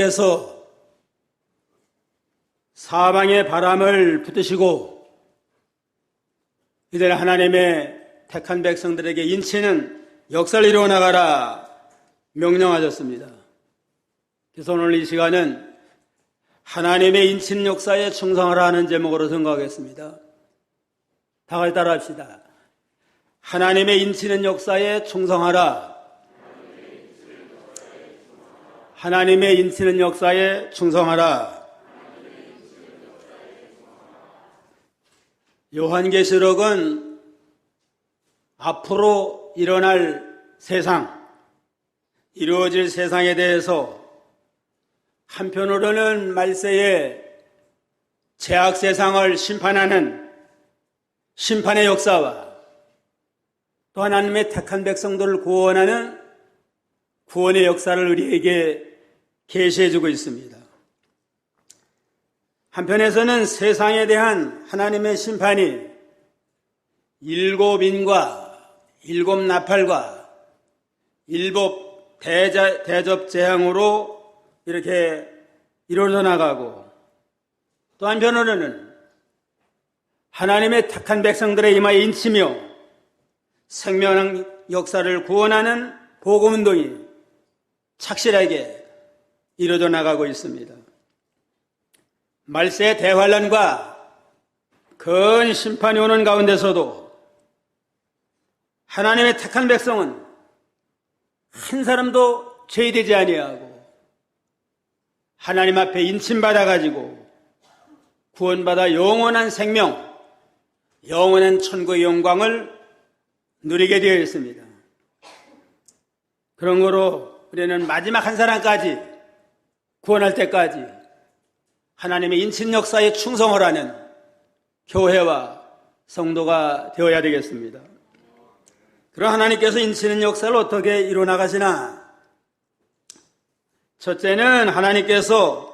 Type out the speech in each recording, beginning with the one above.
하나님께서 사방에 바람을 붙이시고 이들 하나님의 택한 백성들에게 인치는 역사를 이루어 나가라 명령하셨습니다. 그래서 오늘 이 시간은 하나님의 인치는 역사에 충성하라 하는 제목으로 선거하겠습니다. 다 같이 따라합시다. 하나님의 인치는 역사에 충성하라. 하나님의 인치는 역사에 충성하라. 요한계시록은 앞으로 일어날 세상, 이루어질 세상에 대해서 한편으로는 말세의 죄악 세상을 심판하는 심판의 역사와 또 하나님의 택한 백성들을 구원하는 구원의 역사를 우리에게 계시해주고 있습니다. 한편에서는 세상에 대한 하나님의 심판이 일곱 인과 일곱 나팔과 일곱 대접 재앙으로 이렇게 이루어져 나가고 또 한편으로는 하나님의 택한 백성들의 이마에 인치며 생명 역사를 구원하는 복음운동이 착실하게 이루어져 나가고 있습니다. 말세의 대환란과 큰 심판이 오는 가운데서도 하나님의 택한 백성은 한 사람도 죄되지 아니하고 하나님 앞에 인침받아가지고 구원받아 영원한 생명, 영원한 천국의 영광을 누리게 되어 있습니다. 그런 거로 우리는 마지막 한 사람까지 구원할 때까지 하나님의 인친 역사에 충성을 하는 교회와 성도가 되어야 되겠습니다. 그럼 하나님께서 인치는 역사를 어떻게 이루어나가시나? 첫째는 하나님께서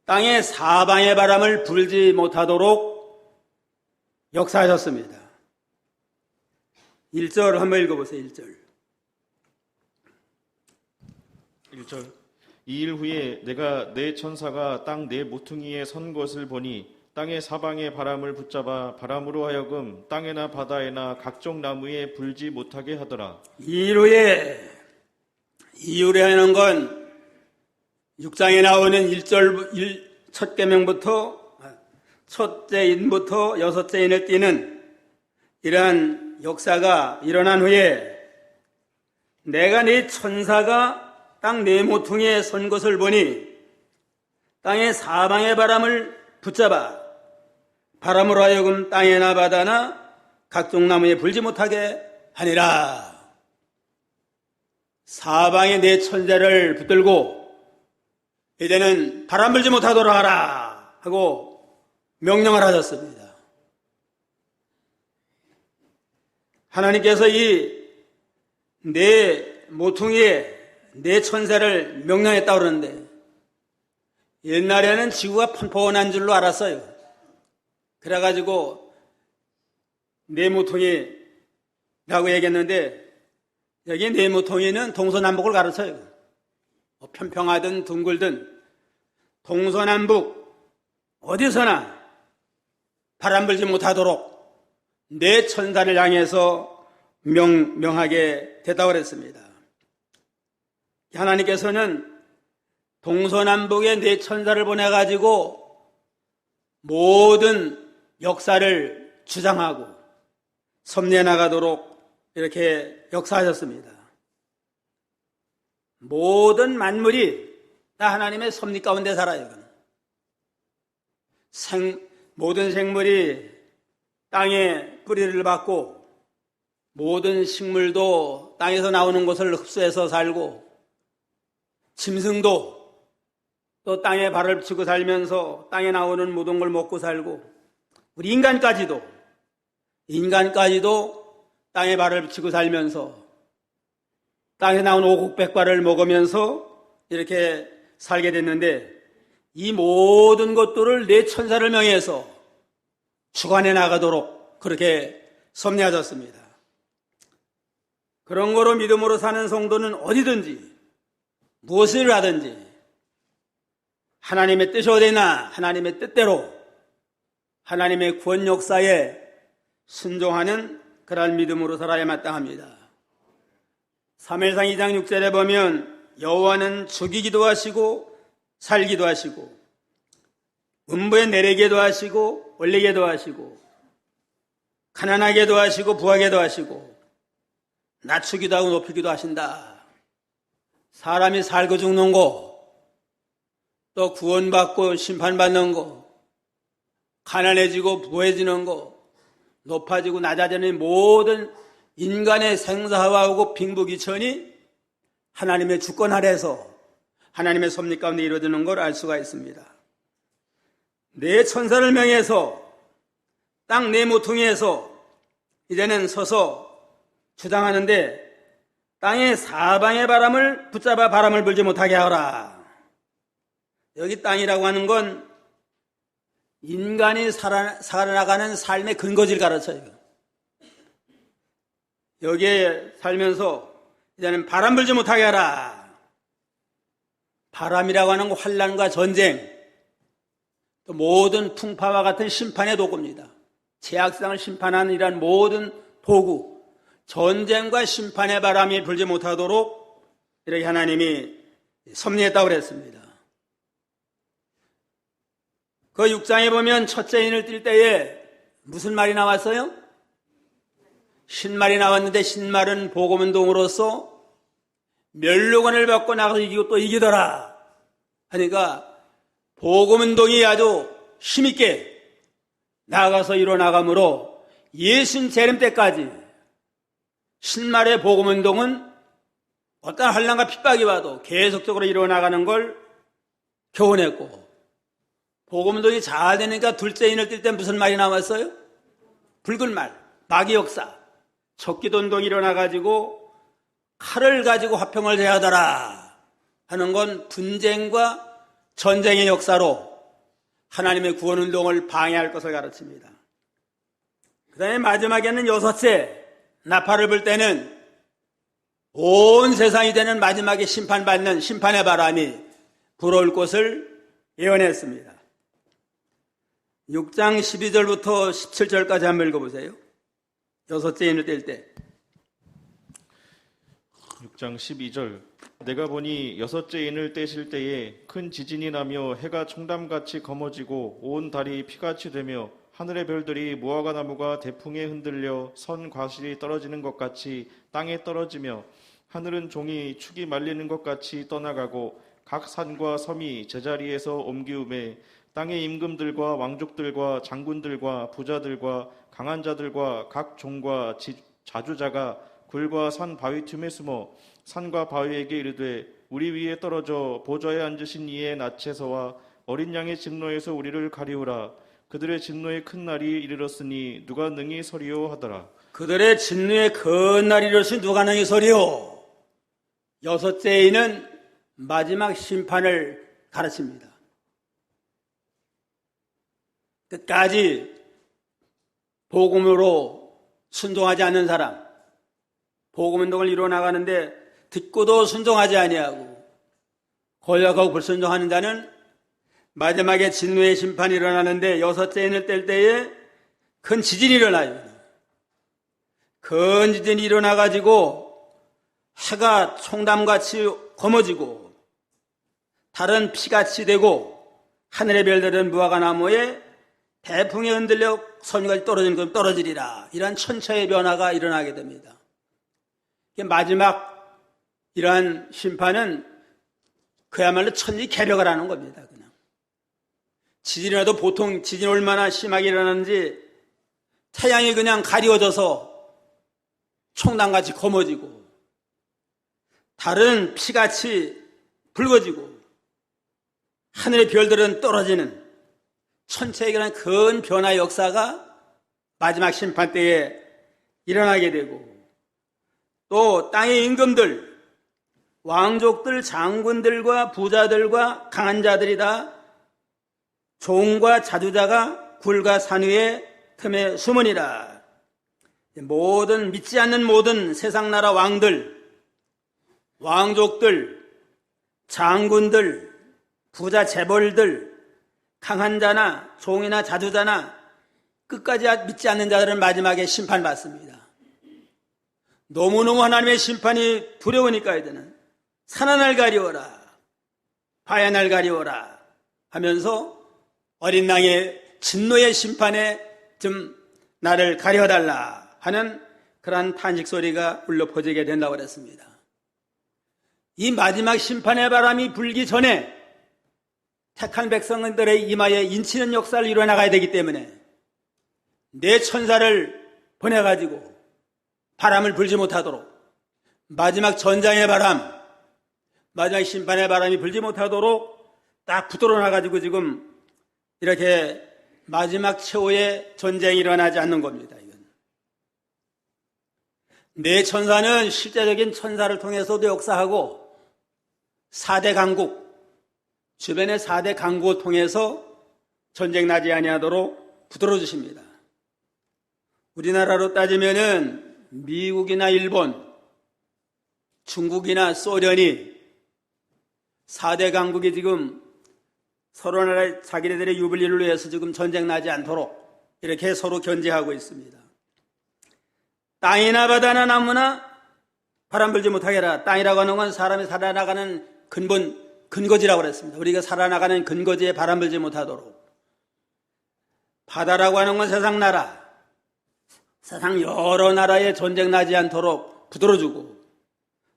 땅에 사방의 바람을 불지 못하도록 역사하셨습니다. 1절 한번 읽어보세요. 1절. 이 일 후에 내가 내 천사가 땅 네 모퉁이에 선 것을 보니 땅의 사방의 바람을 붙잡아 바람으로 하여금 땅에나 바다에나 각종 나무에 불지 못하게 하더라. 이 일 후에 하는 건 6장에 나오는 1절 첫 계명부터 첫째 인부터 여섯째 인을 띠는 이러한 역사가 일어난 후에 내가 네 천사가 땅 네 모퉁이에 선 것을 보니 땅의 사방의 바람을 붙잡아 바람으로 하여금 땅에나 바다나 각종 나무에 불지 못하게 하니라. 사방에 네 천사를 붙들고 이제는 바람 불지 못하도록 하라 하고 명령을 하셨습니다. 하나님께서 이 네 모퉁이에 네 천사를 명령했다고 그러는데 옛날에는 지구가 펀펀한 줄로 알았어요. 그래가지고 네 모퉁이라고 얘기했는데 여기 네 모퉁이는 동서남북을 가르쳐요. 평평하든 둥글든 동서남북 어디서나 바람 불지 못하도록 네 천사를 향해서 명하게 됐다고 그랬습니다. 하나님께서는 동서남북의 네 천사를 보내가지고 모든 역사를 주장하고 섭리해 나가도록 이렇게 역사하셨습니다. 모든 만물이 다 하나님의 섭리 가운데 살아요. 모든 생물이 땅에 뿌리를 받고 모든 식물도 땅에서 나오는 것을 흡수해서 살고 짐승도 또 땅에 발을 붙이고 살면서 땅에 나오는 모든 걸 먹고 살고 우리 인간까지도 땅에 발을 붙이고 살면서 땅에 나온 오곡백과를 먹으면서 이렇게 살게 됐는데 이 모든 것들을 네 천사를 명해서 주관해 나가도록 그렇게 섭리하셨습니다. 그런 거로 믿음으로 사는 성도는 어디든지 무엇을 하든지 하나님의 뜻이 어디나 하나님의 뜻대로 하나님의 구원 역사에 순종하는 그러한 믿음으로 살아야 마땅합니다. 사무엘상 2장 6절에 보면 여호와는 죽이기도 하시고 살기도 하시고 음부에 내리게도 하시고 올리게도 하시고 가난하게도 하시고 부하게도 하시고 낮추기도 하고 높이기도 하신다. 사람이 살고 죽는 거, 또 구원받고 심판받는 거, 가난해지고 부해지는 거, 높아지고 낮아지는 모든 인간의 생사하고 빈부귀천이 하나님의 주권 아래에서 하나님의 섭리 가운데 이루어지는 걸 알 수가 있습니다. 내 천사를 명해서 땅 내 모퉁이에서 이제는 서서 주장하는데 땅의 사방의 바람을 붙잡아 바람을 불지 못하게 하라. 여기 땅이라고 하는 건 인간이 살아나가는 삶의 근거지를 가르쳐요. 여기에 살면서 이제는 바람 불지 못하게 하라. 바람이라고 하는 건 환난과 전쟁, 또 모든 풍파와 같은 심판의 도구입니다. 제약상을 심판하는 이러한 모든 도구, 전쟁과 심판의 바람이 불지 못하도록 이렇게 하나님이 섭리했다고 그랬습니다. 그 6장에 보면 첫째 인을 뜰 때에 무슨 말이 나왔어요? 신말이 나왔는데 신말은 복음운동으로서 멸류관을 받고 나가서 이기고 또 이기더라 하니까 복음운동이 아주 힘있게 나가서 일어나가므로 예수님 재림 때까지 신말의 복음운동은 어떤 환난과 핍박이 와도 계속적으로 일어나가는 걸 교훈했고, 복음운동이 잘 되니까 둘째 인을 뜰 때 무슨 말이 나왔어요? 붉은 말, 마귀 역사, 적기도운동이 일어나가지고 칼을 가지고 화평을 제하더라 하는 건 분쟁과 전쟁의 역사로 하나님의 구원운동을 방해할 것을 가르칩니다. 그 다음에 마지막에는 여섯째 나팔을 불 때는 온 세상이 되는 마지막에 심판받는 심판의 바람이 불어올 것을 예언했습니다. 6장 12절부터 17절까지 한번 읽어보세요. 여섯째 인을 뗄 때. 6장 12절. 내가 보니 여섯째 인을 떼실 때에 큰 지진이 나며 해가 총담같이 검어지고 온 달이 피같이 되며 하늘의 별들이 무화과 나무가 대풍에 흔들려 선 과실이 떨어지는 것 같이 땅에 떨어지며 하늘은 종이 축이 말리는 것 같이 떠나가고 각 산과 섬이 제자리에서 옮기우매 땅의 임금들과 왕족들과 장군들과 부자들과 강한 자들과 각 종과 자주자가 굴과 산 바위 틈에 숨어 산과 바위에게 이르되 우리 위에 떨어져 보좌에 앉으신 이의 낯에서와 어린 양의 진노에서 우리를 가리우라. 그들의 진노의 큰 날이 이르렀으니 누가 능히 서리오 하더라. 그들의 진노의 큰 날이 이르렀으니 누가 능히 서리오. 여섯째 인은 마지막 심판을 가르칩니다. 끝까지 복음으로 순종하지 않는 사람, 복음운동을 이루어나가는데 듣고도 순종하지 아니하고 고역하고 불순종하는 자는 마지막에 진노의 심판이 일어나는데 여섯째 인을 뗄 때에 큰 지진이 일어나요. 큰 지진이 일어나가지고 해가 총담같이 검어지고 달은 피같이 되고 하늘의 별들은 무화과 나무에 대풍에 흔들려 선유가 떨어지는 것 떨어지리라. 이러한 천체의 변화가 일어나게 됩니다. 마지막 이러한 심판은 그야말로 천지 개벽을 하는 겁니다. 그냥 지진이라도 보통 지진이 얼마나 심하게 일어나는지 태양이 그냥 가리워져서 총당같이 검어지고 달은 피같이 붉어지고 하늘의 별들은 떨어지는 천체에 관한 큰 변화의 역사가 마지막 심판 때에 일어나게 되고, 또 땅의 임금들, 왕족들, 장군들과 부자들과 강한 자들이 다 종과 자주자가 굴과 산 위에 틈에 숨으니라. 모든 믿지 않는 모든 세상 나라 왕들, 왕족들, 장군들, 부자 재벌들, 강한 자나 종이나 자주자나 끝까지 믿지 않는 자들은 마지막에 심판받습니다. 너무너무 하나님의 심판이 두려우니까 이제는 산하날 가리워라, 바야날 가리워라 하면서 어린 양의 진노의 심판에 좀 나를 가려달라 하는 그러한 탄식 소리가 울려 퍼지게 된다고 그랬습니다. 이 마지막 심판의 바람이 불기 전에 택한 백성들의 이마에 인치는 역사를 이뤄나가야 되기 때문에 내 천사를 보내가지고 바람을 불지 못하도록, 마지막 전장의 바람, 마지막 심판의 바람이 불지 못하도록 딱 붙들어 놔가지고 지금 이렇게 마지막 최후의 전쟁이 일어나지 않는 겁니다. 이건. 내 천사는 실제적인 천사를 통해서도 역사하고 4대 강국, 주변의 4대 강국을 통해서 전쟁 나지 아니하도록 붙들어 주십니다. 우리나라로 따지면은 미국이나 일본, 중국이나 소련이 4대 강국이 지금 서로 나라 자기네들의 유불리를 위해서 지금 전쟁 나지 않도록 이렇게 서로 견제하고 있습니다. 땅이나 바다나 나무나 바람 불지 못하게 하라. 땅이라고 하는 건 사람이 살아나가는 근거지라고 그랬습니다. 우리가 살아나가는 근거지에 바람 불지 못하도록. 바다라고 하는 건 세상 나라, 세상 여러 나라에 전쟁 나지 않도록 붙들어주고,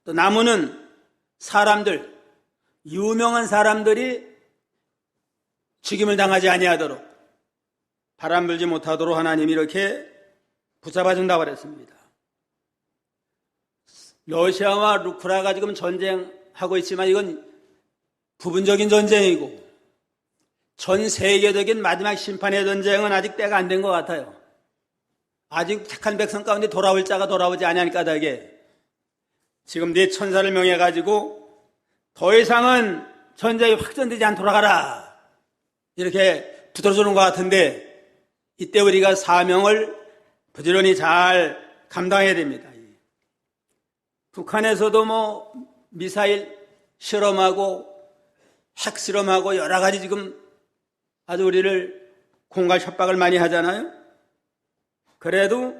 또 나무는 사람들, 유명한 사람들이 죽임을 당하지 아니하도록 바람 불지 못하도록 하나님이 이렇게 붙잡아준다고 그랬습니다. 러시아와 우크라이나가 지금 전쟁하고 있지만 이건 부분적인 전쟁이고 전 세계적인 마지막 심판의 전쟁은 아직 때가 안 된 것 같아요. 아직 착한 백성 가운데 돌아올 자가 돌아오지 아니할 까닭에 지금 네 천사를 명해가지고 더 이상은 전쟁이 확전되지 않도록 하라 이렇게 붙들어주는 것 같은데 이때 우리가 사명을 부지런히 잘 감당해야 됩니다. 북한에서도 미사일 실험하고 핵 실험하고 여러 가지 지금 아주 우리를 공갈 협박을 많이 하잖아요. 그래도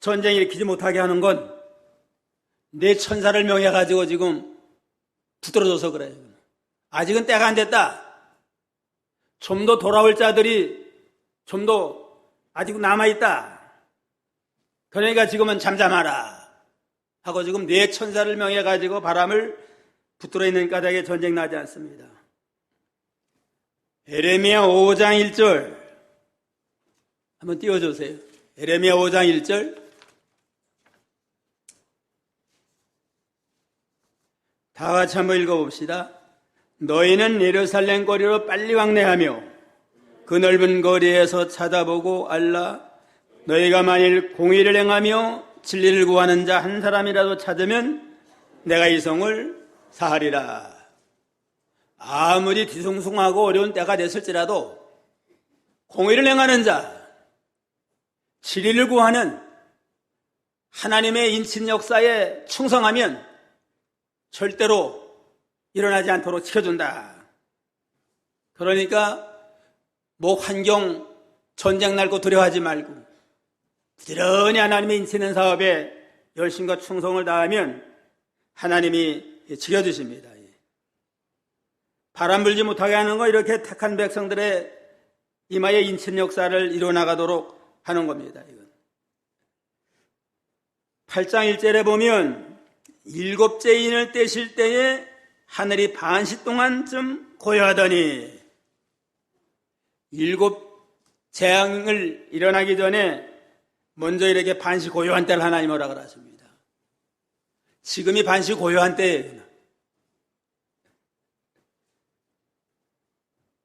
전쟁 일으키지 못하게 하는 건 내 천사를 명해가지고 지금 붙들어줘서 그래요. 아직은 때가 안 됐다. 좀 더 돌아올 자들이 좀 더 아직 남아있다. 그러니까 지금은 잠잠하라 하고 지금 내 천사를 명해가지고 바람을 붙들어 있는 까닭에 전쟁 나지 않습니다. 에레미야 5장 1절 한번 띄워주세요. 에레미야 5장 1절 다 같이 한번 읽어봅시다. 너희는 예루살렘 거리로 빨리 왕래하며 그 넓은 거리에서 찾아보고 알라. 너희가 만일 공의를 행하며 진리를 구하는 자 한 사람이라도 찾으면 내가 이 성을 사하리라. 아무리 뒤숭숭하고 어려운 때가 됐을지라도 공의를 행하는 자, 진리를 구하는 하나님의 인친 역사에 충성하면 절대로 일어나지 않도록 지켜준다. 그러니까 환경 전쟁 날고 두려워하지 말고 부지런히 하나님의 인치는 사업에 열심과 충성을 다하면 하나님이 지켜주십니다. 바람 불지 못하게 하는 거 이렇게 택한 백성들의 이마에 인친 역사를 이뤄나가도록 하는 겁니다. 이건. 8장 1절에 보면 일곱째 인을 떼실 때에 하늘이 반시 동안쯤 고요하더니 일곱 재앙을 일어나기 전에 먼저 이렇게 반시 고요한 때를 하나님 오라 그러십니다. 지금이 반시 고요한 때예요.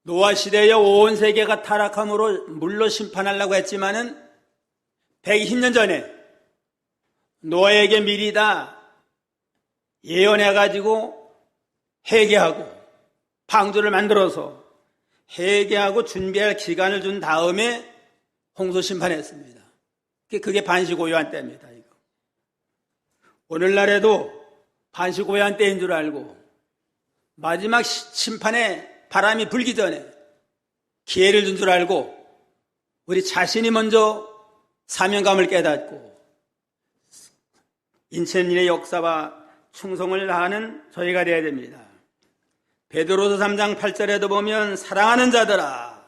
노아 시대에 온 세계가 타락함으로 물로 심판하려고 했지만은 120년 전에 노아에게 미리 다 예언해가지고 회개하고 방주를 만들어서 회개하고 준비할 기간을 준 다음에 홍수 심판했습니다. 그게 반시고요한 때입니다. 이거. 오늘날에도 반시고요한 때인 줄 알고 마지막 심판의 바람이 불기 전에 기회를 준 줄 알고 우리 자신이 먼저 사명감을 깨닫고 인천일의 역사와 충성을 다하는 저희가 되어야 됩니다. 베드로서 3장 8절에도 보면 사랑하는 자들아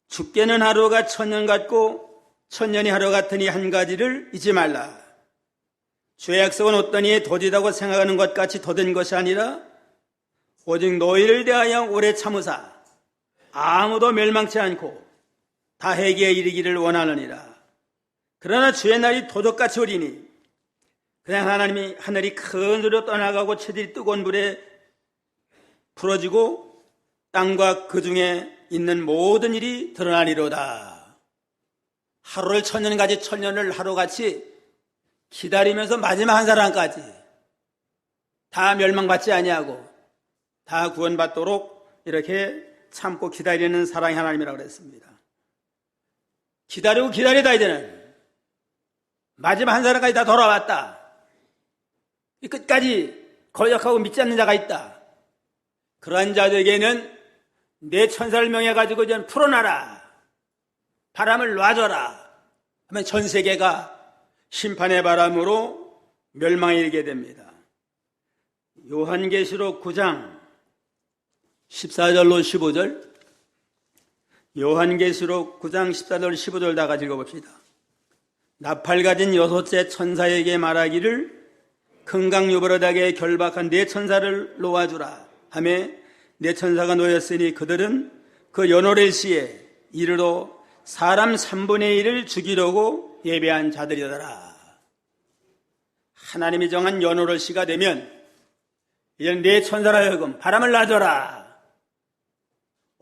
죽게는 하루가 천년 같고 천년이 하루 같으니 한 가지를 잊지 말라. 주의 약속은 어떤 이에 더디다고 생각하는 것 같이 더딘 것이 아니라 오직 너희를 대하여 오래 참으사 아무도 멸망치 않고 다 회개에 이르기를 원하느니라. 그러나 주의 날이 도적같이 오리니 그냥 하늘이 큰 소리로 떠나가고 채들이 뜨거운 불에 풀어지고 땅과 그 중에 있는 모든 일이 드러나리로다. 하루를 천년까지 천년을 하루같이 기다리면서 마지막 한 사람까지 다 멸망받지 아니하고 다 구원받도록 이렇게 참고 기다리는 사랑의 하나님이라고 그랬습니다. 기다리고 기다리다 이제는 마지막 한 사람까지 다 돌아왔다. 이 끝까지 거역하고 믿지 않는 자가 있다. 그러한 자들에게는 내 천사를 명해가지고 이제 풀어놔라. 바람을 놔줘라 하면 전 세계가 심판의 바람으로 멸망에 이르게 됩니다. 요한계시록 9장 14절로 15절 요한계시록 9장 14절 15절 다 같이 읽어봅시다. 나팔 가진 여섯째 천사에게 말하기를 금강유보라닥에 결박한 네 천사를 놓아주라 하며 네 천사가 놓였으니 그들은 그 연호렐 시에 이르러 사람 3분의 1을 죽이려고 예배한 자들이더라. 하나님이 정한 연호를 시가 되면 이제 네 천사라 하여금 바람을 놔줘라.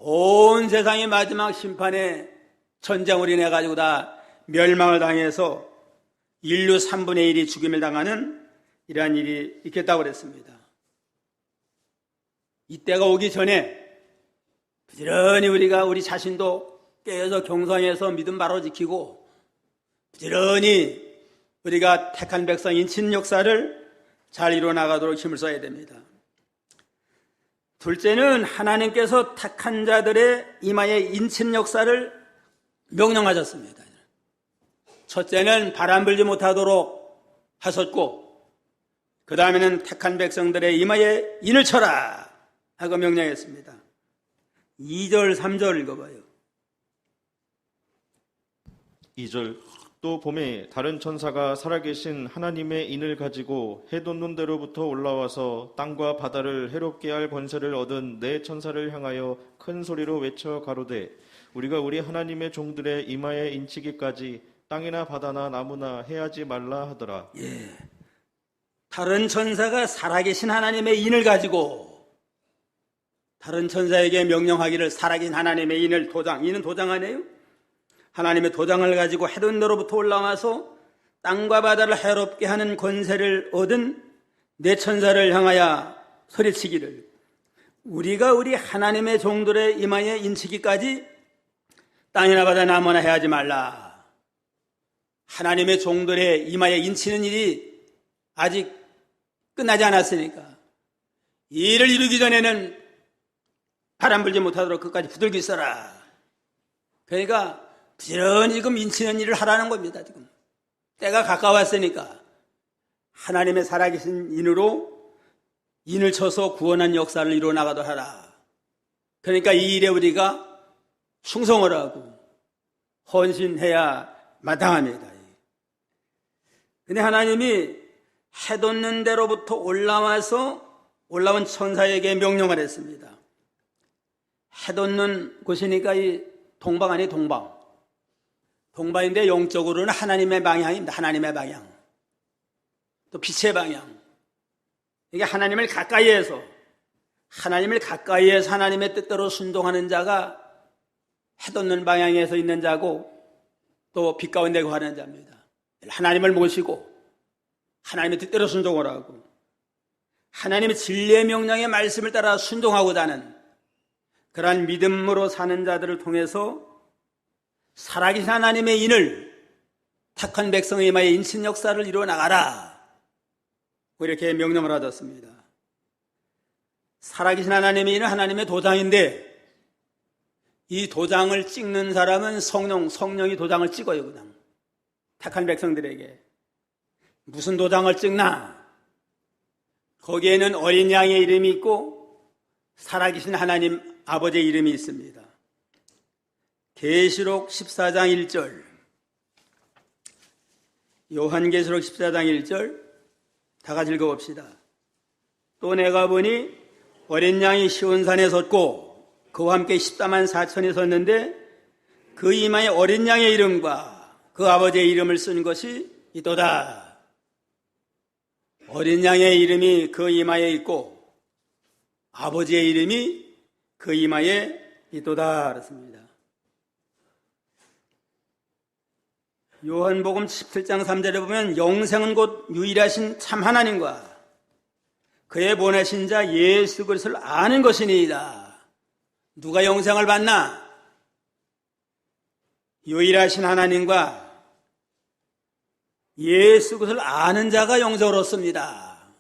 온 세상의 마지막 심판에 전쟁으로 인해 가지고 다 멸망을 당해서 인류 3분의 1이 죽임을 당하는 이러한 일이 있겠다고 그랬습니다. 이때가 오기 전에 부지런히 우리가 우리 자신도 깨어서 경성해서 믿음 바로 지키고 부지런히 우리가 택한 백성 인친 역사를 잘 이루어나가도록 힘을 써야 됩니다. 둘째는 하나님께서 택한 자들의 이마의 인친 역사를 명령하셨습니다. 첫째는 바람 불지 못하도록 하셨고 그 다음에는 택한 백성들의 이마에 인을 쳐라 하고 명령했습니다. 2절 3절 읽어봐요. 2절 또 봄에 다른 천사가 살아계신 하나님의 인을 가지고 해 돋는 데로부터 올라와서 땅과 바다를 해롭게 할 권세를 얻은 네 천사를 향하여 큰 소리로 외쳐 가로되 우리가 우리 하나님의 종들의 이마에 인치기까지 땅이나 바다나 나무나 해하지 말라 하더라. 예. 다른 천사가 살아계신 하나님의 인을 가지고 다른 천사에게 명령하기를 살아계신 하나님의 인을 인은 도장 아니에요? 하나님의 도장을 가지고 해돋는데로부터 올라와서 땅과 바다를 해롭게 하는 권세를 얻은 네 천사를 향하여 소리치기를 우리가 우리 하나님의 종들의 이마에 인치기까지 땅이나 바다 나무나 해하지 말라. 하나님의 종들의 이마에 인치는 일이 아직 끝나지 않았으니까 이 일을 이루기 전에는 바람 불지 못하도록 끝까지 부들고 있어라. 그러니까 부지런히 지금 인치는 일을 하라는 겁니다. 지금 때가 가까웠으니까 하나님의 살아계신 인으로 인을 쳐서 구원한 역사를 이루어나가도록 하라. 그러니까 이 일에 우리가 충성을 하고 헌신해야 마땅합니다. 근데 하나님이 해돋는 데로부터 올라온 천사에게 명령을 했습니다. 해돋는 곳이니까 이 동방 아니 동방인데 영적으로는 하나님의 방향입니다. 하나님의 방향. 또 빛의 방향. 이게 하나님을 가까이에서 하나님의 뜻대로 순종하는 자가 해돋는 방향에서 있는 자고 또 빛 가운데 거하는 자입니다. 하나님을 모시고 하나님의 뜻대로 순종을 하고 하나님의 진리의 명령의 말씀을 따라 순종하고자 하는 그러한 믿음으로 사는 자들을 통해서 살아계신 하나님의 인을 택한 백성의 이마에 인친 역사를 이루어 나가라. 이렇게 명령을 하셨습니다. 살아계신 하나님의 이는 하나님의 도장인데 이 도장을 찍는 사람은 성령이 도장을 찍어요. 그냥 택한 백성들에게 무슨 도장을 찍나? 거기에는 어린 양의 이름이 있고 살아계신 하나님 아버지의 이름이 있습니다. 계시록 14장 1절, 요한계시록 14장 1절 다 같이 읽어봅시다. 또 내가 보니 어린 양이 시온산에 섰고 그와 함께 14만 4천이 섰는데 그 이마에 어린 양의 이름과 그 아버지의 이름을 쓴 것이 있도다. 어린 양의 이름이 그 이마에 있고 아버지의 이름이 그 이마에 있도다 그렇습니다. 요한복음 17장 3절에 보면 영생은 곧 유일하신 참 하나님과 그의 보내신 자 예수 그리스도를 아는 것이니이다. 누가 영생을 받나? 유일하신 하나님과 예수 그리스도를 아는 자가 영생을 얻습니다.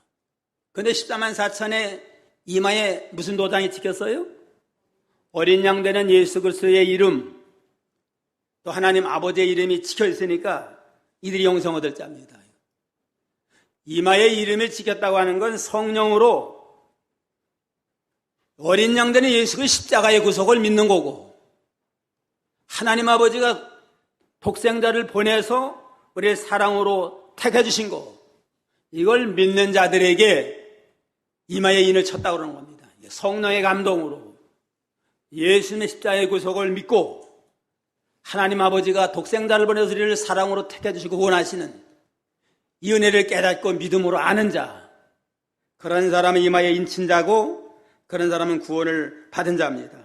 그런데 14만 4천의 이마에 무슨 도장이 찍혔어요? 어린 양 되는 예수 그리스도의 이름, 또 하나님 아버지의 이름이 찍혀 있으니까 이들이 영생 얻을 자입니다. 이마에 이름을 찍혔다고 하는 건 성령으로 어린 양 되는 예수 그리스도의 십자가의 구속을 믿는 거고, 하나님 아버지가 독생자를 보내서 우리의 사랑으로 택해 주신 거, 이걸 믿는 자들에게 이마에 인을 쳤다고 그러는 겁니다. 성령의 감동으로 예수님의 십자가의 구속을 믿고 하나님 아버지가 독생자를 보내서 우리를 사랑으로 택해 주시고 원하시는 이 은혜를 깨닫고 믿음으로 아는 자, 그런 사람은 이마에 인친 자고 그런 사람은 구원을 받은 자입니다.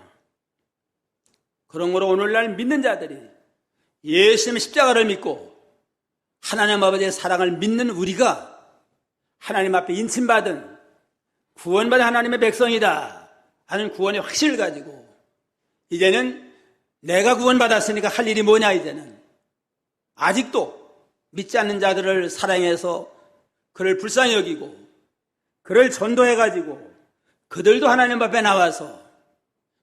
그러므로 오늘날 믿는 자들이 예수님의 십자가를 믿고 하나님 아버지의 사랑을 믿는 우리가 하나님 앞에 인침받은 구원받은 하나님의 백성이다 하는 구원의 확신을 가지고 이제는 내가 구원받았으니까 할 일이 뭐냐, 이제는 아직도 믿지 않는 자들을 사랑해서 그를 불쌍히 여기고 그를 전도해가지고 그들도 하나님 앞에 나와서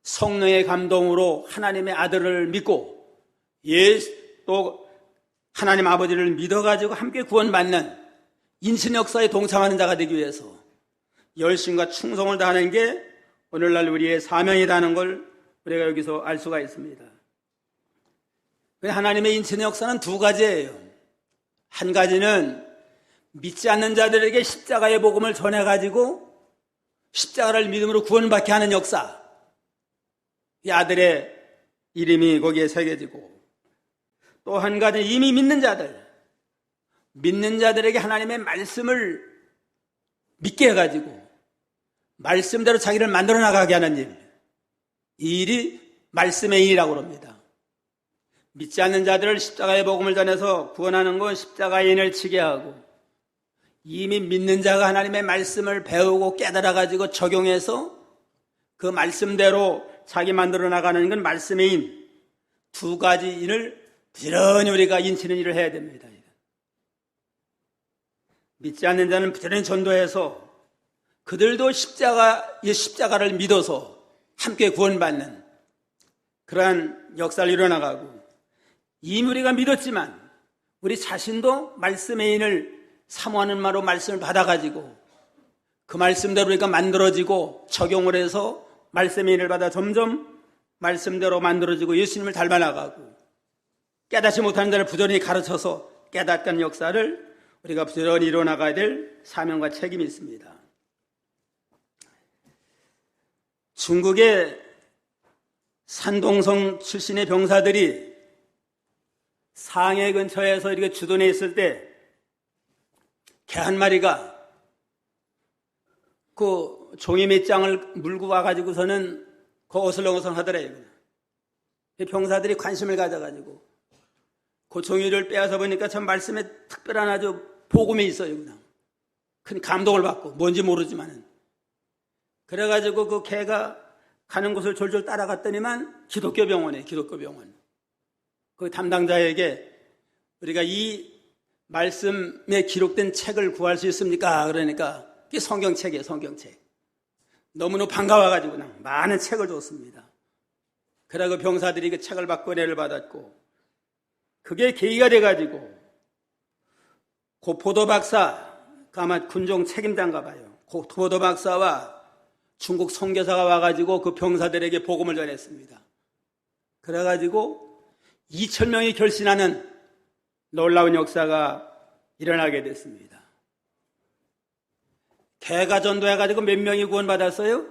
성령의 감동으로 하나님의 아들을 믿고 또 하나님 아버지를 믿어가지고 함께 구원받는 인신 역사에 동참하는 자가 되기 위해서 열심과 충성을 다하는 게 오늘날 우리의 사명이라는 걸 우리가 여기서 알 수가 있습니다. 하나님의 인신의 역사는 두 가지예요. 한 가지는 믿지 않는 자들에게 십자가의 복음을 전해가지고 십자가를 믿음으로 구원받게 하는 역사, 이 아들의 이름이 거기에 새겨지고, 또 한 가지는 이미 믿는 자들에게 하나님의 말씀을 믿게 해가지고 말씀대로 자기를 만들어 나가게 하는 일, 이 일이 말씀의 일이라고 합니다. 믿지 않는 자들을 십자가의 복음을 전해서 구원하는 건 십자가의 인을 치게 하고, 이미 믿는 자가 하나님의 말씀을 배우고 깨달아가지고 적용해서 그 말씀대로 자기 만들어 나가는 건 말씀의 인, 두 가지 인을 부지런히 우리가 인치는 일을 해야 됩니다. 믿지 않는 자는 부지런히 전도해서 그들도 십자가를 믿어서 함께 구원받는 그러한 역사를 이뤄나가고, 이미 우리가 믿었지만 우리 자신도 말씀의 인을 사모하는 마로 말씀을 받아가지고 그 말씀대로 우리가 만들어지고 적용을 해서 말씀의 인을 받아 점점 말씀대로 만들어지고 예수님을 닮아나가고, 깨닫지 못하는 자를 부지런히 가르쳐서 깨닫게 하는 역사를 우리가 부지런히 이뤄나가야 될 사명과 책임이 있습니다. 중국의 산동성 출신의 병사들이 상해 근처에서 이렇게 주둔해 있을 때 개 한 마리가 그 종이 몇 장을 물고 와가지고서는 그 어슬렁어슬렁 하더래요. 병사들이 관심을 가져가지고 그 종이를 빼앗아 보니까 참 말씀에 특별한 아주 복음이 있어요. 그냥 큰 감동을 받고, 뭔지 모르지만은. 그래가지고 그 개가 가는 곳을 졸졸 따라갔더니만 기독교 병원이에요. 기독교 병원. 그 담당자에게 우리가 이 말씀에 기록된 책을 구할 수 있습니까? 그러니까 이게 성경책이에요. 성경책. 너무너무 반가워가지고 많은 책을 줬습니다. 그러다 그 병사들이 그 책을 받고 은혜를 받았고, 그게 계기가 돼가지고 고포도 박사, 아마 군종 책임자인가 봐요. 고포도 박사와 중국 선교사가 와가지고 그 병사들에게 복음을 전했습니다. 그래가지고 2,000명이 결신하는 놀라운 역사가 일어나게 됐습니다. 개가전도 해가지고 몇 명이 구원받았어요?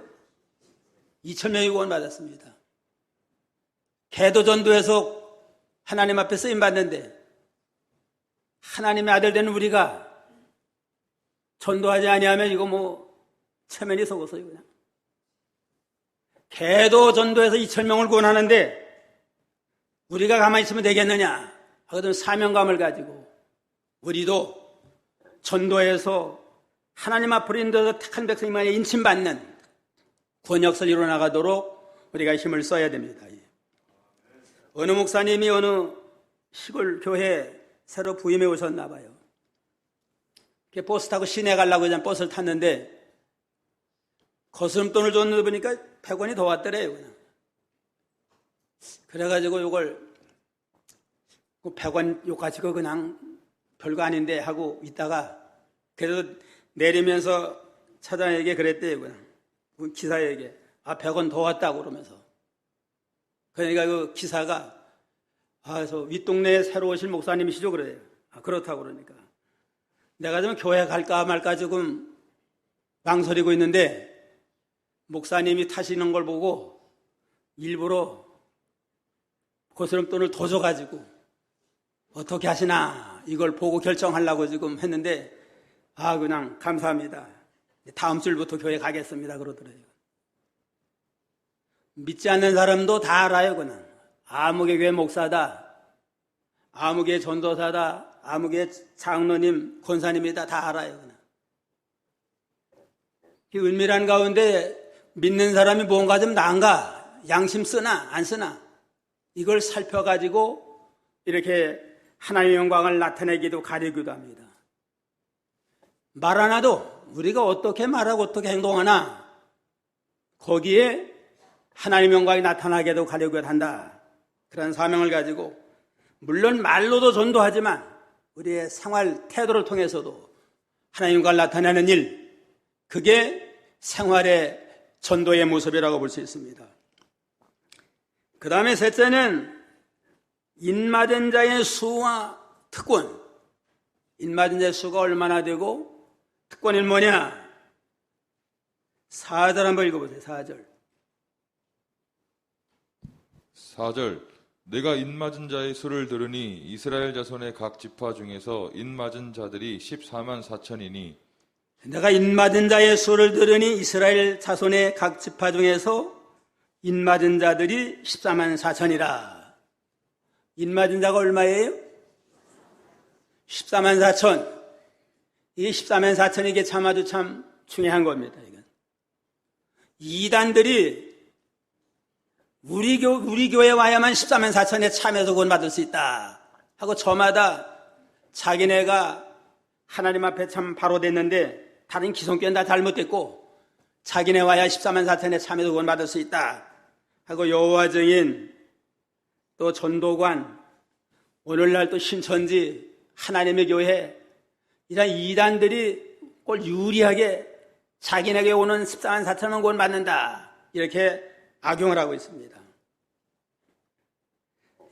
2,000명이 구원받았습니다. 개도 전도해서 하나님 앞에 쓰임받는데, 하나님의 아들 되는 우리가 전도하지 아니하면 이거 체면이 속었어요, 그냥. 개도 전도해서 2,000명을 구원하는데 우리가 가만히 있으면 되겠느냐 하거든. 사명감을 가지고 우리도 전도해서 하나님 앞으로 인도해서 택한 백성만의 인침받는 구원 역사를 이루어나가도록 우리가 힘을 써야 됩니다. 어느 목사님이 어느 시골 교회에 새로 부임해 오셨나 봐요. 버스 타고 시내 가려고 그냥 버스를 탔는데 거스름돈을 줬는데 보니까 100원이 더 왔더래요. 그냥. 그래가지고 이걸 100원 요 가지고 그냥 별거 아닌데 하고 있다가 그래도 내리면서 차장에게 그랬대요. 그냥. 기사에게 100원 더 왔다고 그러면서. 그러니까 그 기사가 저 윗동네에 새로 오실 목사님이시죠? 그래요. 그렇다고 그러니까. 내가 좀 교회 갈까 말까 조금 망설이고 있는데 목사님이 타시는 걸 보고 일부러 고스름돈을 더 줘가지고 어떻게 하시나 이걸 보고 결정하려고 지금 했는데 그냥 감사합니다. 다음 주부터 교회 가겠습니다. 그러더래요. 믿지 않는 사람도 다 알아요. 그냥 아무개 교회 목사다, 아무개 전도사다, 아무개 장로님, 권사님이다 다 알아요. 그냥. 이 은밀한 가운데 믿는 사람이 뭔가 좀 나은가, 양심 쓰나 안 쓰나 이걸 살펴가지고 이렇게 하나님의 영광을 나타내기도 가리기도 합니다. 말 하나도 우리가 어떻게 말하고 어떻게 행동하나 거기에 하나님의 영광이 나타나게도 가려고 한다. 그런 사명을 가지고 물론 말로도 전도하지만 우리의 생활 태도를 통해서도 하나님의 영광을 나타내는 일, 그게 생활의 전도의 모습이라고 볼 수 있습니다. 그 다음에 셋째는 인맞은 자의 수와 특권. 인맞은 자의 수가 얼마나 되고 특권이 뭐냐? 4절 한번 읽어보세요. 4절. 4절. 내가 인맞은 자의 수를 들으니 이스라엘 자손의 각 지파 중에서 인맞은 자들이 14만 4천이니 내가 인맞은 자의 수를 들으니 이스라엘 자손의 각 지파 중에서 인맞은 자들이 14만 4천이라. 인맞은 자가 얼마예요? 14만 4천. 이 14만 4천 이게 아주 참 중요한 겁니다. 이건. 이단들이 우리 교회에 와야만 14만 4천에 참여해서 구원받을 수 있다 하고 저마다 자기네가 하나님 앞에 참 바로 됐는데 다른 기성교회는 다 잘못됐고 자기네 와야 14만 4천에 참여해서 구원받을 수 있다 하고 여호와 증인 또 전도관 오늘날 또 신천지 하나님의 교회 이런 이단들이 꼴 유리하게 자기네에게 오는 14만 4천원 구원받는다 이렇게 악용을 하고 있습니다.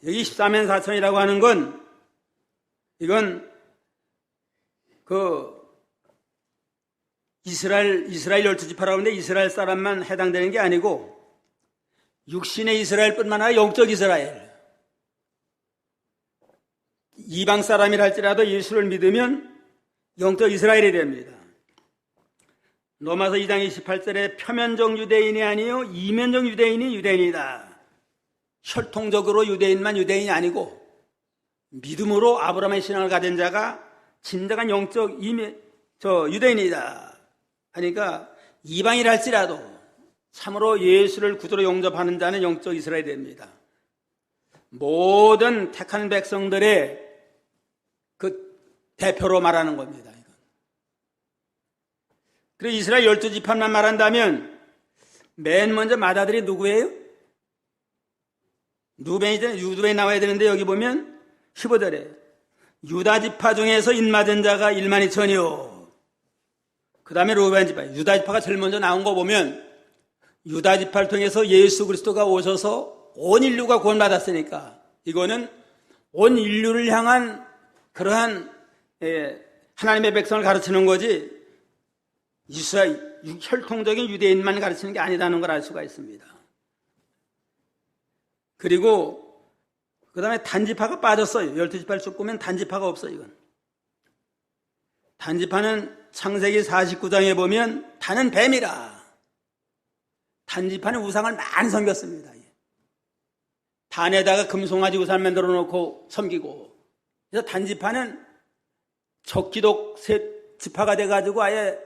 여기 14만 4천이라고 하는 건 이건 이스라엘 12지파라고 하는데 이스라엘 사람만 해당되는 게 아니고 육신의 이스라엘뿐만 아니라 영적 이스라엘 이방 사람이라 할지라도 예수를 믿으면 영적 이스라엘이 됩니다. 로마서 2장 28절에 표면적 유대인이 아니요 이면적 유대인이 유대인이다. 혈통적으로 유대인만 유대인이 아니고 믿음으로 아브라함의 신앙을 가진 자가 진정한 영적 유대인이다. 하니까 이방이라 할지라도 참으로 예수를 구주로 영접하는 자는 영적 이스라엘이 됩니다. 모든 택한 백성들의 그 대표로 말하는 겁니다. 그래서 이스라엘 12지파만 말한다면 맨 먼저 맏아들이 누구예요? 유두벤이 나와야 되는데 여기 보면 15절에 유다 지파 중에서 인맞은 자가 1만 2천이요. 그 다음에 루벤 지파, 유다 지파가 제일 먼저 나온 거 보면 유다 지파를 통해서 예수 그리스도가 오셔서 온 인류가 구원받았으니까 이거는 온 인류를 향한 그러한 하나님의 백성을 가르치는 거지 혈통적인 유대인만 가르치는 게 아니라는 걸 알 수가 있습니다. 그리고 그 다음에 단지파가 빠졌어요. 12지파를 쭉 보면 단지파가 없어요. 이건 단지파는 창세기 49장에 보면 단은 뱀이라. 단지파는 우상을 많이 섬겼습니다. 단에다가 금송아지 우상 만들어 놓고 섬기고, 그래서 단지파는 적기독 지파가 돼가지고 아예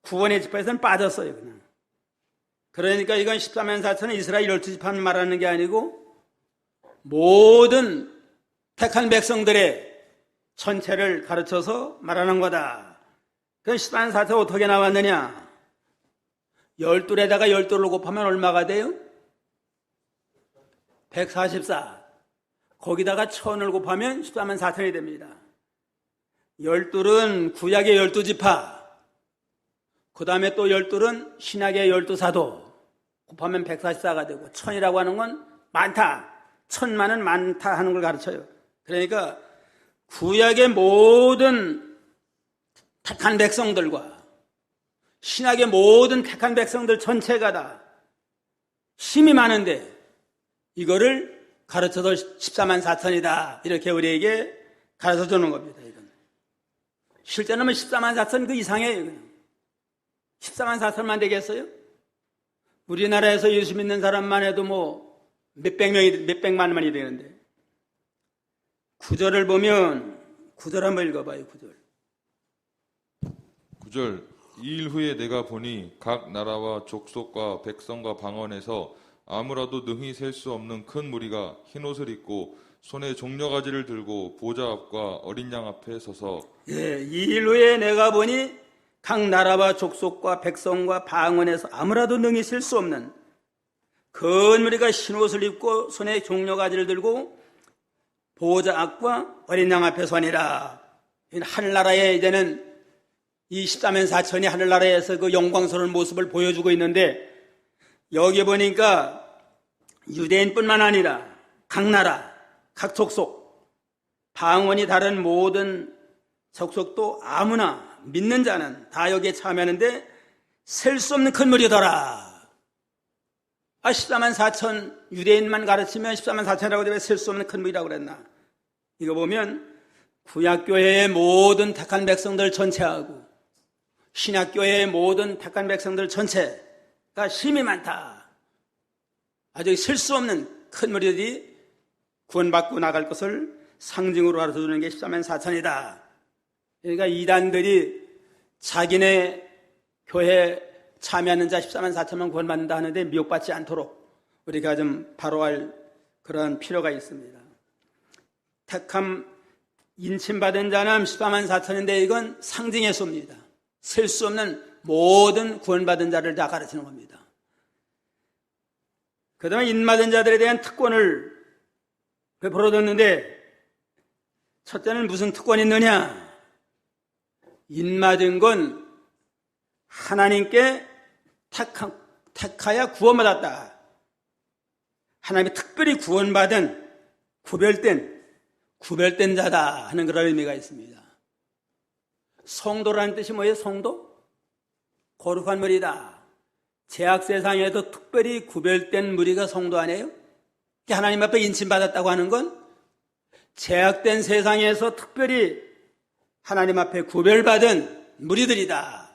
구원의 지파에서는 빠졌어요. 그냥. 그러니까 이건 14만 4천은 이스라엘 12지파만 말하는 게 아니고 모든 택한 백성들의 전체를 가르쳐서 말하는 거다. 그럼 14만 4천 어떻게 나왔느냐? 12에다가 12를 곱하면 얼마가 돼요? 144. 거기다가 1000을 곱하면 14만 4천이 됩니다. 12은 구약의 12지파, 그 다음에 또 12은 신약의 12사도 곱하면 144가 되고 1000이라고 하는 건 많다. 1000만은 많다 하는 걸 가르쳐요. 그러니까 구약의 모든 택한 백성들과 신약의 모든 택한 백성들 전체가 다 힘이 많은데 이거를 가르쳐서 14만 4천이다. 이렇게 우리에게 가르쳐 주는 겁니다. 이건. 실제는 14만 4천 그 이상이에요. 그냥. 14만 4천만 되겠어요? 우리나라에서 예수 믿는 사람만 해도 몇백만 명이 되는데. 9절을 보면 9절 한번 읽어봐요. 9절. 9절 이 일 후에 내가 보니 각 나라와 족속과 백성과 방언에서 아무라도 능히 셀 수 없는 큰 무리가 흰옷을 입고 손에 종려가지를 들고 보좌 앞과 어린 양 앞에 서서 예, 이 일 후에 내가 보니 각 나라와 족속과 백성과 방언에서 아무라도 능히 셀 수 없는 큰 무리가 흰옷을 입고 손에 종려가지를 들고 보좌 앞과 어린 양 앞에 서니라. 하늘나라에 이제는 이 14만 4천이 하늘나라에서 그 영광스러운 모습을 보여주고 있는데 여기 보니까 유대인뿐만 아니라 각 나라, 각 족속, 방언이 다른 모든 족속도 아무나 믿는 자는 다 여기에 참여하는데 셀 수 없는 큰 무리더라. 14만 4천 유대인만 가르치면 14만 4천이라고 되면 셀 수 없는 큰 무리라고 그랬나. 이거 보면 구약교회의 모든 택한 백성들 전체하고 신약교회의 모든 택한 백성들 전체가 힘이 많다. 아주 셀 수 없는 큰 무리들이 구원받고 나갈 것을 상징으로 가르쳐주는 게 14만 4천이다. 그러니까 이단들이 자기네 교회에 참여하는 자 14만 4천만 구원받는다 하는데 미혹받지 않도록 우리가 좀 바로할 그런 필요가 있습니다. 택함 인침받은 자는 14만 4천인데 이건 상징의 수입니다. 셀 수 없는 모든 구원받은 자를 다 가르치는 겁니다. 그 다음에 인맞은 자들에 대한 특권을 베풀어줬는데 첫째는 무슨 특권이 있느냐? 인맞은 건 하나님께 택하여 구원받았다. 하나님이 특별히 구원받은 구별된 자다 하는 그런 의미가 있습니다. 성도라는 뜻이 뭐예요? 성도? 거룩한 무리다. 죄악 세상에도 특별히 구별된 무리가 성도 아니에요? 하나님 앞에 인침받았다고 하는 건 죄악된 세상에서 특별히 하나님 앞에 구별받은 무리들이다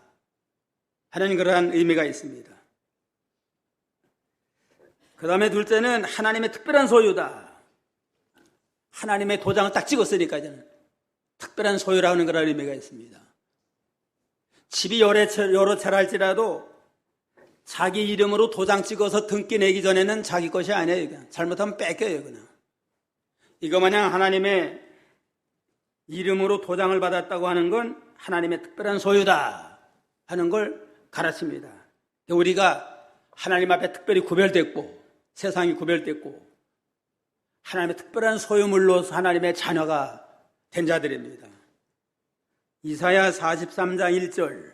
하는 그러한 의미가 있습니다. 그 다음에 둘째는 하나님의 특별한 소유다. 하나님의 도장을 딱 찍었으니까 이제는 특별한 소유라는 그런 의미가 있습니다. 집이 여러 채라 할지라도 자기 이름으로 도장 찍어서 등기 내기 전에는 자기 것이 아니에요. 그냥. 잘못하면 뺏겨요. 그냥. 이거 마냥 하나님의 이름으로 도장을 받았다고 하는 건 하나님의 특별한 소유다 하는 걸 가르칩니다. 우리가 하나님 앞에 특별히 구별됐고 세상이 구별됐고 하나님의 특별한 소유물로서 하나님의 자녀가 된 자들입니다. 이사야 43장 1절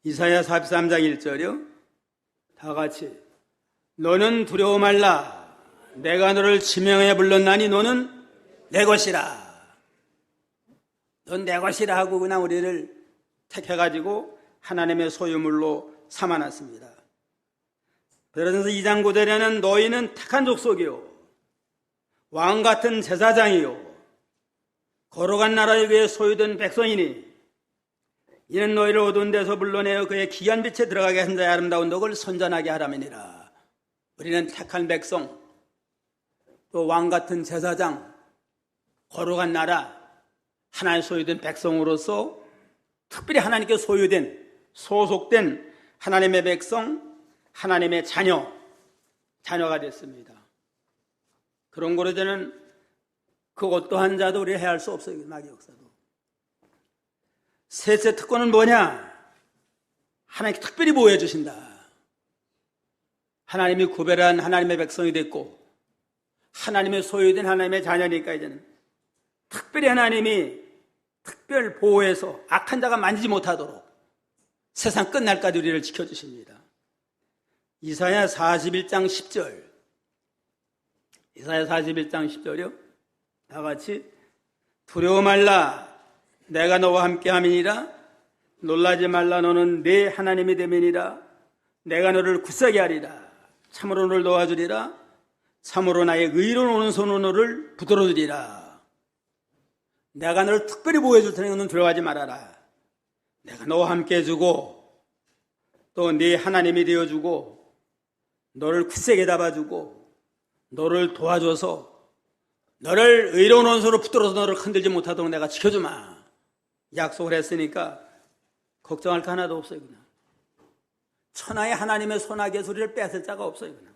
이사야 43장 1절이요. 다 같이 너는 두려워 말라 내가 너를 지명해 불렀나니 너는 내 것이라. 넌 내 것이라 하고 그냥 우리를 택해가지고 하나님의 소유물로 삼아놨습니다. 베드로전서 2장 9절에는 너희는 택한 족속이요 왕같은 제사장이요 거룩한 나라에 그의 소유된 백성이니 이는 너희를 어두운 데서 불러내어 그의 귀한 빛에 들어가게 한 자의 아름다운 덕을 선전하게 하라면이라. 우리는 택한 백성, 또 왕같은 제사장, 거룩한 나라, 하나의 소유된 백성으로서 특별히 하나님께 소유된, 소속된 하나님의 백성, 하나님의 자녀가 됐습니다. 그런 거로 저는 그 어떠한 자도 우리 해할 수 없어요. 마귀 역사도. 셋째 특권은 뭐냐? 하나님께 특별히 보호해 주신다. 하나님이 구별한 하나님의 백성이 됐고 하나님의 소유된 하나님의 자녀니까 이제는 특별히 하나님이 특별 보호해서 악한 자가 만지지 못하도록 세상 끝날까지 우리를 지켜주십니다. 이사야 41장 10절 이사야 41장 10절이요. 다 같이 두려워 말라 내가 너와 함께함이니라 놀라지 말라 너는 내 하나님이 됨이니라 내가 너를 굳세게 하리라 참으로 너를 도와주리라 참으로 나의 의로운 오른손으로 너를 붙들어주리라. 내가 너를 특별히 보호해 줄 테니 너는 두려워하지 말아라. 내가 너와 함께 해주고 또 네 하나님이 되어주고 너를 굳세게 잡아주고 너를 도와줘서 너를 의로운 오른손으로 붙들어서 너를 흔들지 못하도록 내가 지켜주마. 약속을 했으니까 걱정할 거 하나도 없어요. 그냥 천하의 하나님의 손아귀의 소리를 뺏을 자가 없어요. 그냥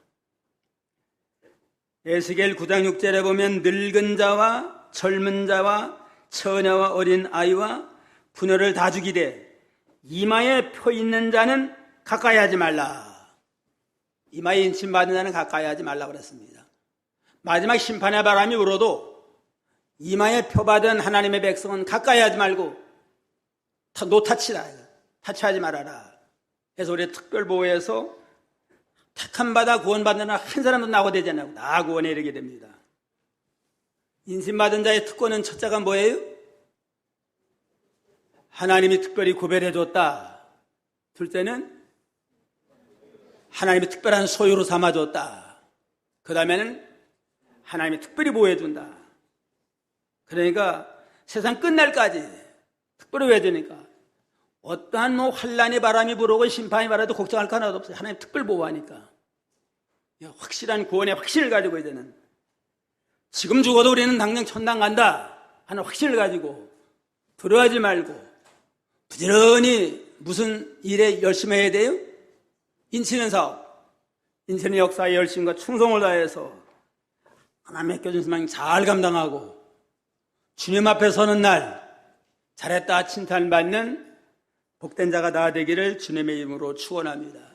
에스겔 9장 6절에 보면 늙은 자와 젊은 자와 처녀와 어린 아이와 부녀를 다 죽이되 이마에 표 있는 자는 가까이 하지 말라. 이마에 인침 받은 자는 가까이 하지 말라고 그랬습니다. 마지막 심판의 바람이 불어도 이마에 표 받은 하나님의 백성은 가까이 하지 말고 노타치라. 타치하지 말아라. 그래서 우리 특별 보호에서 택함 받아 구원받는 한 사람도 나고 되지 않고 다 구원에 이르게 됩니다. 인신받은 자의 특권은 첫째가 뭐예요? 하나님이 특별히 구별해줬다. 둘째는 하나님이 특별한 소유로 삼아줬다. 그 다음에는 하나님이 특별히 보호해준다. 그러니까 세상 끝날까지 특별히 왜 되니까 어떠한 환란의 바람이 불어오고 심판이 발해도 걱정할 거 하나도 없어요. 하나님 특별 보호하니까. 확실한 구원의 확신을 가지고 이제는 지금 죽어도 우리는 당장 천당 간다 하는 확신을 가지고 두려워하지 말고 부지런히 무슨 일에 열심히 해야 돼요? 인치는 사업, 인치는 역사의 열심과 충성을 다해서 하나님 맡겨준 소망 잘 감당하고 주님 앞에 서는 날 잘했다 칭찬받는 복된 자가 다 되기를 주님의 이름으로 축원합니다.